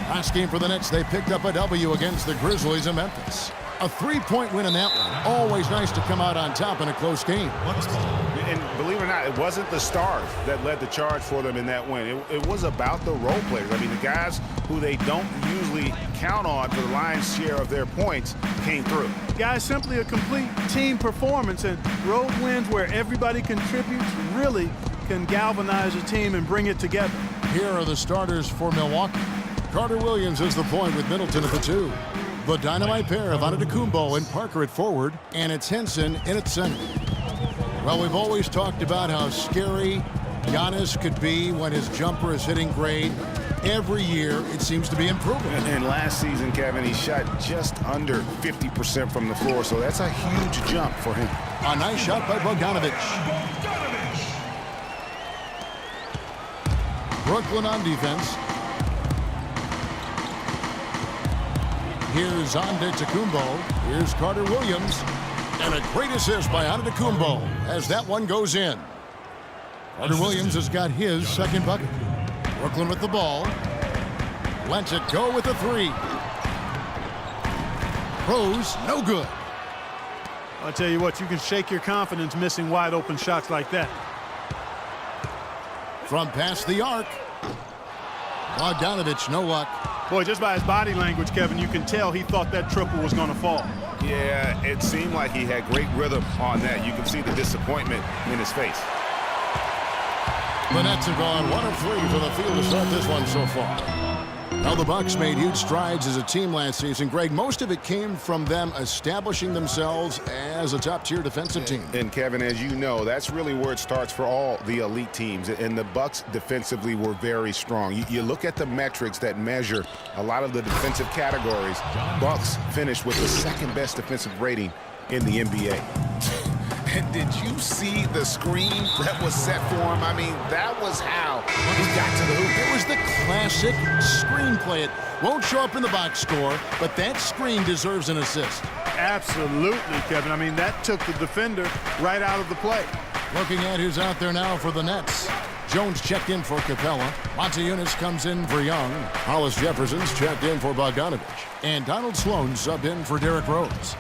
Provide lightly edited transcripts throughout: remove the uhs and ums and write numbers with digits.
Last game for the Nets, they picked up a W against the Grizzlies of Memphis. A 3-point win in that one. Always nice to come out on top in a close game. And believe it or not, it wasn't the stars that led the charge for them in that win. It was about the role players. I mean, the guys who they don't usually count on for the lion's share of their points came through. Guys, simply a complete team performance, and road wins where everybody contributes really can galvanize a team and bring it together. Here are the starters for Milwaukee. Carter Williams is the point with Middleton at the 2. The dynamite pair of Antetokounmpo and Parker at forward, and it's Henson in at center. Well, we've always talked about how scary Giannis could be when his jumper is hitting grade. Every year, it seems to be improving. And last season, Kevin, he shot just under 50% from the floor, so that's a huge jump for him. A nice shot by Bogdanovic. Brooklyn on defense. Here's Antetokounmpo. Here's Carter Williams. And a great assist by Antetokounmpo as that one goes in. Carter Williams has got his second bucket. Brooklyn with the ball. Lets it go with the 3. Rose, no good. I'll tell you what, you can shake your confidence missing wide open shots like that. From past the arc. Bogdanovic, no luck. Boy, just by his body language, Kevin, you can tell he thought that triple was going to fall. Yeah, it seemed like he had great rhythm on that. You can see the disappointment in his face. The Nets have gone 1 of 3 from the field to start this one so far. Now the Bucks made huge strides as a team last season. Greg, most of it came from them establishing themselves as a top-tier defensive team. And Kevin, as you know, that's really where it starts for all the elite teams. And the Bucks defensively were very strong. You look at the metrics that measure a lot of the defensive categories. Bucks finished with the second-best defensive rating in the NBA. And did you see the screen that was set for him? I mean, that was how he got to the hoop. It was the classic screenplay. It won't show up in the box score, but that screen deserves an assist. Absolutely, Kevin. I mean, that took the defender right out of the play. Looking at who's out there now for the Nets. Jones checked in for Capella. Montezumas comes in for Young. Hollis Jefferson's checked in for Bogdanovic. And Donald Sloan subbed in for Derrick Rose.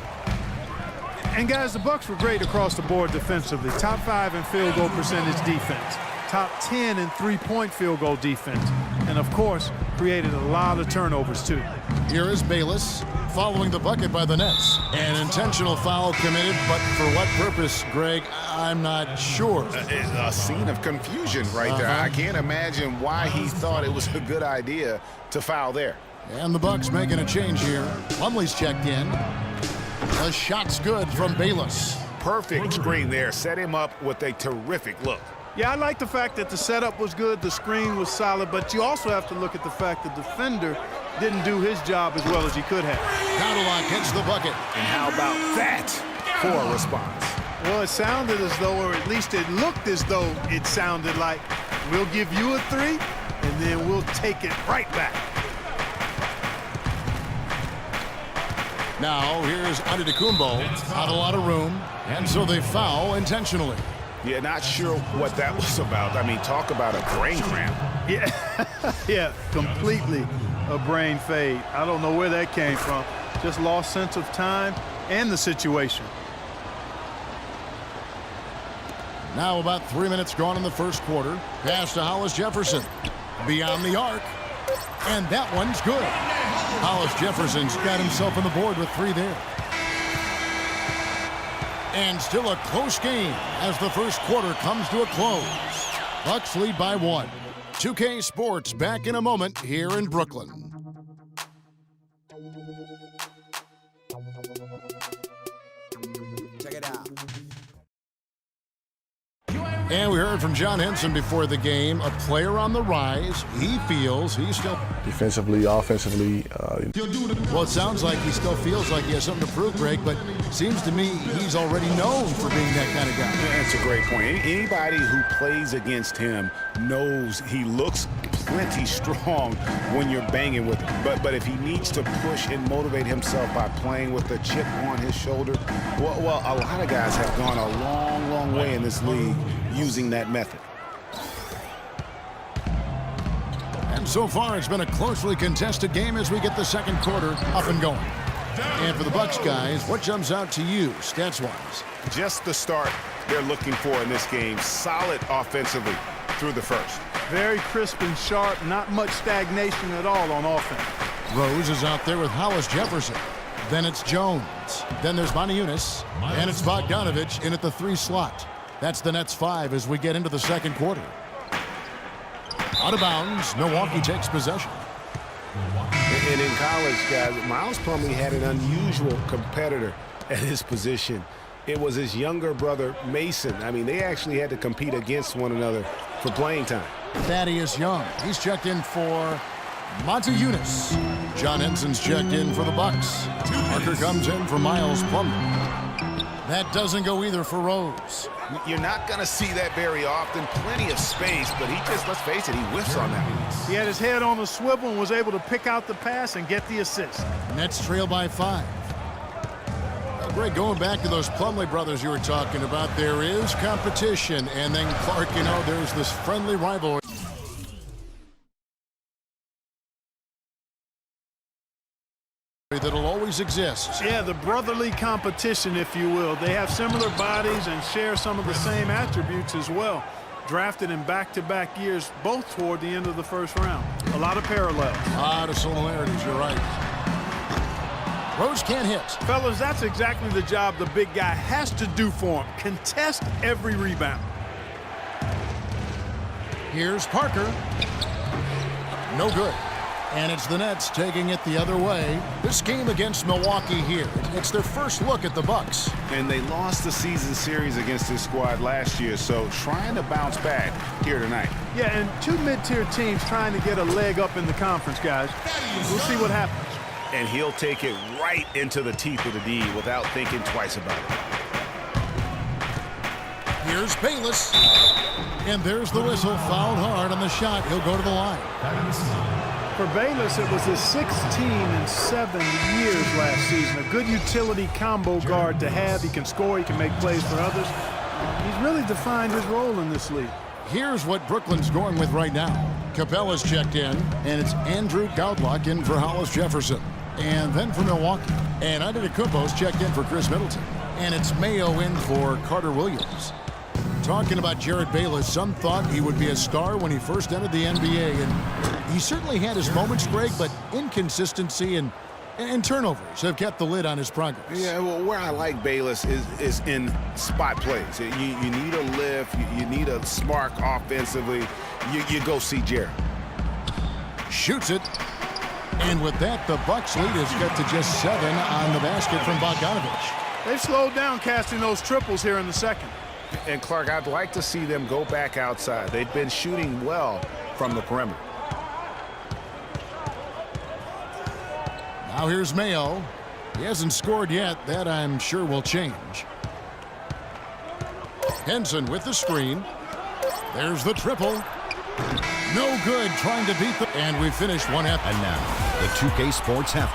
And guys, the Bucks were great across the board defensively. Top 5 in field goal percentage defense. Top 10 in three-point field goal defense. And of course, created a lot of turnovers too. Here is Bayless following the bucket by the Nets. An intentional foul committed, but for what purpose, Greg, I'm not sure. A scene of confusion right there. I can't imagine why he thought it was a good idea to foul there. And the Bucks making a change here. Plumlee's checked in. The shot's good from Bayless. Perfect screen there. Set him up with a terrific look. Yeah, I like the fact that the setup was good, the screen was solid, but you also have to look at the fact the defender didn't do his job as well as he could have. Counterlock hits the bucket. And how about that for a response? Well, it sounded as though, or at least it looked as though it sounded like, we'll give you a 3, and then we'll take it right back. Now, here's Antetokounmpo. Not a lot of room, and so they foul intentionally. Yeah, not sure what that was about. I mean, talk about a brain cramp. Yeah, completely a brain fade. I don't know where that came from. Just lost sense of time and the situation. Now about 3 minutes gone in the first quarter. Pass to Hollis Jefferson. Beyond the arc. And that one's good. Hollis Jefferson's got himself on the board with 3 there. And still a close game as the first quarter comes to a close. Bucks lead by 1. 2K Sports back in a moment here in Brooklyn. Check it out. And we heard from John Henson before the game, a player on the rise. He feels he's still... Defensively, offensively. Well, it sounds like he still feels like he has something to prove, Greg, but seems to me he's already known for being that kind of guy. That's a great point. Anybody who plays against him knows he looks plenty strong when you're banging with him. But if he needs to push and motivate himself by playing with a chip on his shoulder, well, a lot of guys have gone a long, long way in this league using that method. And So far, it's been a closely contested game as we get the second quarter up and going. And for the Bucks guys, what jumps out to you, stats-wise? Just the start they're looking for in this game. Solid offensively through the first. Very crisp and sharp, not much stagnation at all on offense. Rose is out there with Hollis Jefferson. Then it's Jones. Then there's Moniunas. And it's Bogdanovich in at the 3 slot. That's the Nets 5 as we get into the second quarter. Out of bounds, Milwaukee takes possession. And in college, guys, Miles Plumlee had an unusual competitor at his position. It was his younger brother, Mason. I mean, they actually had to compete against one another for playing time. Thaddeus Young, he's checked in for Moniunas. John Henson's checked in for the Bucks. Parker comes in for Miles Plumlee. That doesn't go either for Rose. You're not going to see that very often. Plenty of space, but he just, let's face it, he whiffs on that. He had his head on the swivel and was able to pick out the pass and get the assist. Nets trail by 5. Well, Greg, going back to those Plumlee brothers you were talking about, there is competition. And then Clark, you know, there's this friendly rivalry that'll always exist. Yeah, the brotherly competition, if you will. They have similar bodies and share some of the same attributes as well. Drafted in back-to-back years, both toward the end of the first round. A lot of parallels. A lot of similarities, you're right. Rose can't hit. Fellas, that's exactly the job the big guy has to do for him. Contest every rebound. Here's Parker. No good. And it's the Nets taking it the other way. This game against Milwaukee here, it's their first look at the Bucks. And they lost the season series against this squad last year, so trying to bounce back here tonight. Yeah, and 2 mid-tier teams trying to get a leg up in the conference, guys. We'll see what happens. And he'll take it right into the teeth of the D without thinking twice about it. Here's Bayless. And there's the whistle. Fouled hard on the shot. He'll go to the line. For Bayless, it was his 16 in 7 years last season. A good utility combo guard to have. He can score. He can make plays for others. He's really defined his role in this league. Here's what Brooklyn's going with right now. Capella's checked in, and it's Andrew Goudlock in for Hollis Jefferson. And then for Milwaukee. And Antetokounmpo's checked in for Chris Middleton. And it's Mayo in for Carter Williams. Talking about Jared Bayless, some thought he would be a star when he first entered the NBA, and he certainly had his moments, Greg, but inconsistency and turnovers have kept the lid on his progress. Yeah, well, where I like Bayless is in spot plays. You need a lift, you need a spark offensively. You go see Jared. Shoots it. And with that, the Bucks lead has got to just 7 on the basket from Bogdanovich. They've slowed down casting those triples here in the second. And, Clark, I'd like to see them go back outside. They've been shooting well from the perimeter. Now here's Mayo. He hasn't scored yet. That, I'm sure, will change. Henson with the screen. There's the triple. No good trying to beat the... And we finish 1 half. And now, the 2K Sports halftime.